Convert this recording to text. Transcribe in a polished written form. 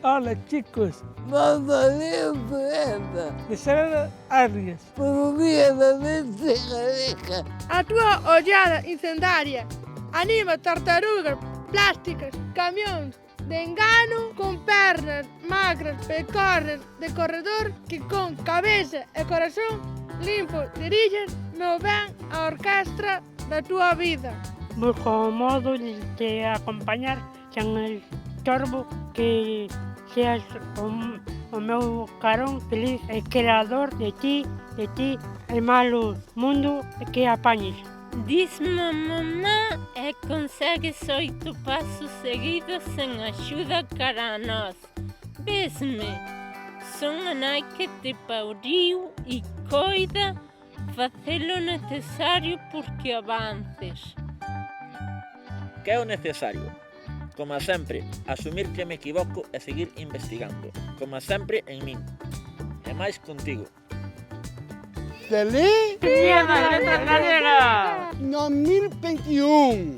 Hola chicos, Magdalena Poeta, de Sara Arias. por día da mente galega. A túa ollada incendaria anima tartarugas plásticas, camións de engano con pernas magras, pecornas de corredor que con cabeza e corazón limpo dirixes no ben a orquestra da túa vida. Busco modo de acompañar sen estorbo que seas o meu carón feliz e creador de ti e malo mundo que apañes. Disme mamá e consegues 8 pasos seguidos sen axuda cara a nós. Vesme, son a nai que te pauriu e coida facelo necesario porque avances. Que é o necesario? Como sempre, asumir que me equivoco e seguir investigando. Como sempre, en min. E máis contigo. Feliz Día das Letras Galegas! 2021.